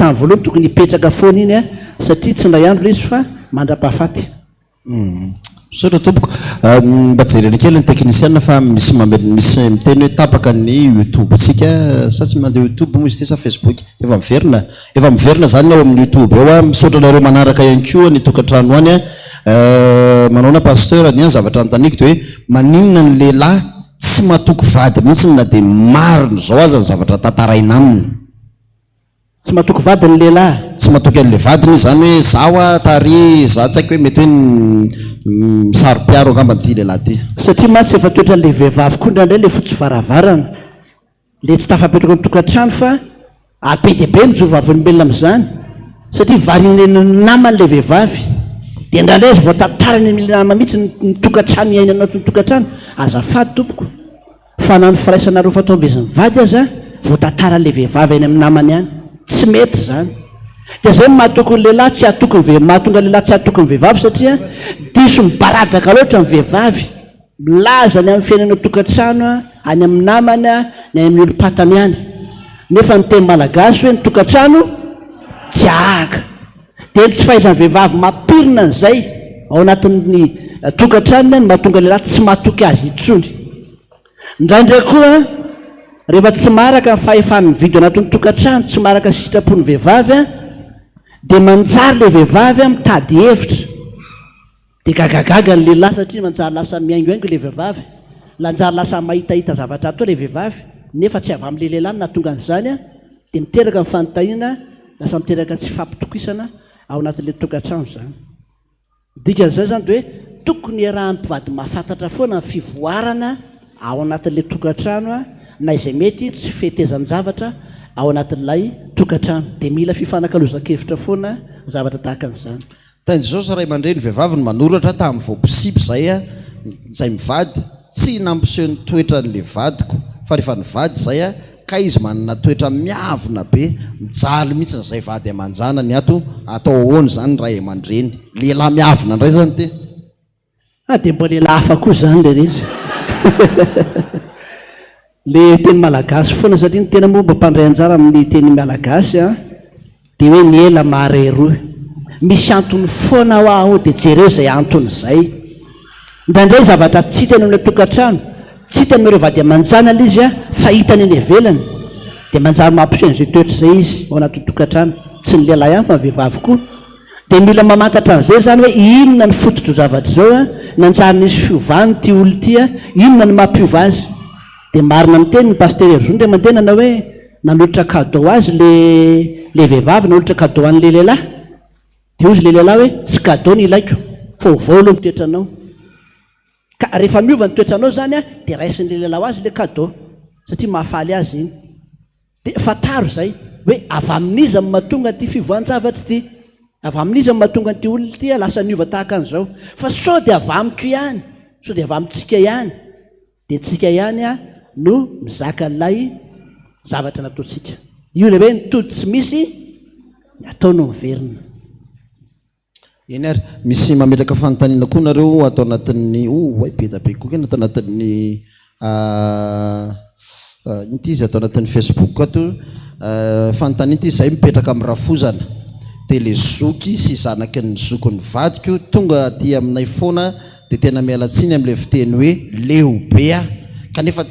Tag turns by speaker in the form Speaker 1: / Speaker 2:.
Speaker 1: tany voalohany tokony hipetraka foana iny a satria tsy ndray andro izy fa mandra-pahafaty.
Speaker 2: Misaotra tompoko. Mba jerena kely ny teknisiana fa misy miteny hoe tapaka ny YouTube tsika sa tsy mandeha YouTube moa izy ty sa Facebook efa miverina zany ao amin'ny YouTube eo a. Misaotra nareo manaraka ihany koa ny tokantrano any a. Manao na pasteur ny zavatra antaniko de hoe maninona ny lehilahy tsy matoko vady mihitsy na de marina zao aza ny zavatra tantaraina aminy.
Speaker 1: Tsy matoko vady ny lehilahy.
Speaker 2: Tsy matoko an'le vadiny zany hoe zaho a tary za tsy haiko hoe mety hoe misaro-piaro angamba ty lehilahy ty.
Speaker 1: Satria matsy efa toetra le vehivavy koa ndraindray le fotsy varavarana le tsy tafapetraka ny tokantrano fa abe dia be mijovavolombelona amin'izany satria variny namany le vehivavy dia ndraindray izy voatantara ny nama mihitsy ny tokantrano iaina anaty ny tokantrano. Azafady tompoko fa nany firaisanareo fataoveziny vady aza voatantara le vehivavy eny amin'ny namany ihany tsy mety zany. Dia zay mahatoko ny lehilahy tsy atokony mahatonga lehilahy tsy atokony vehivavy satria diso mibaradaka loatra ny vehivavy milaza ny amin'ny fiainana tokantrano any amin'ny namany ny amin'ny olom-patany ihany nefa ny teny malagasy hoe ny tokantrano tsy ahaka. Dia tsy fahaizan'ny vehivavy mampirina an'izay ao anatin'ny tokantrano ny mahatonga lehilahy tsy mahatoky azy itsony. Indraindray koa rehefa tsy maraka ny fahefan'ny vidy anatin'ny tokantrano tsy maraka sitrapon'ny vehivavy dia manjary le vehivavy mitady hevitra dia gagagaga ny lehilahy satria manjary lasa miaingoaingo le vehivavy lanjary lasa mahitahita zavatra atao le vehivavy nefa tsy avy amin'le lehilahy nahatonga an'izany dia miteraka ny fanontaniana lasa miteraka tsy fampitokisana ao anatin'le tokantrano zany. Dikan'izay zany dia hoe tokony raha mpivady mahafantatra foana ny fivoarana ao anatin'le tokantrano na izay mety tsy fetezan-javatra ao anatin'ilay tokantrano dia mila fifanankalozan-kevitra foana zavatra tahaka an'izany.
Speaker 2: Tany zao sa ray aman-dreny vehivavy ny manoratra tamin'ny voapisipy zay zay mivady tsy nampiseho ny toetra n'le vadiko fa rehefa ny vady zay ka izy manana toetra miavona be mijaly mihitsy n'izay vady aman-jana ny ato atao ahoany zany ray aman-dreny lehilahy miavona indray zany ty.
Speaker 1: Dia mbo lehilahy hafa koa zany le rezy le teny malagasy foana satria ny tena moa mba mpandray anjara amin'ny teny malagasy dia hoe miela mahareroa misy antony foana ho aho dia jereo zay antony zay. Indraindray zavatra tsy hitany amin'ny tokantrano tsy hitany ireo vady aman-jana izy fa hitany eny ivelany dia manjary mampiseho an'izay toetra zay izy ao anatin'ny tokantrano tsy ny lehilahy ihany fa ny vehivavy koa. Dia mila mamantatra an'izay zany hoe inona ny fototro zavatra zao nanjary nisy fiovany ty olo ty inona ny mampiova azy. Dia marina miteny ny paster Zondry mandenana hoe nanolotra cadeau azy le vehivavy nanolotra cadeau an'le lehilahy dia ozy le lehilahy hoe tsy cadeau ny ilaiko fa ovao aloha ny toetranao. Ka rehefa miova ny toetranao zany dia raisin'le lehilahy azy le cadeau satria mahafaly azy iny. Dia fataro zay hoe avy amin'iza ny mahatonga ty fivoan-javatra ty, avy amin'iza ny mahatonga ty olona ty lasa niova tahaka an'izao fa sao dia avy amiko ihany, sao dia avy amintsika ihany. Dia tsika ihany no mizaka an'ilay zavatra nataontsika. Io le hoe nitody tsy misy ny ataonao miverina.
Speaker 2: Eny ary misy mametraka fanontaniana koa nareo atao anatin'ny betabe koa atao anatin'ny nity izy atao anatin'ny Facebook ato fanontaniana ity izay mipetraka amin'ny rafozana dia le zoky sy zanaky ny zoko ny vadiko tonga aty aminay foana dia tena mialatsiny amin'ilay fiteny hoe leobe kanefa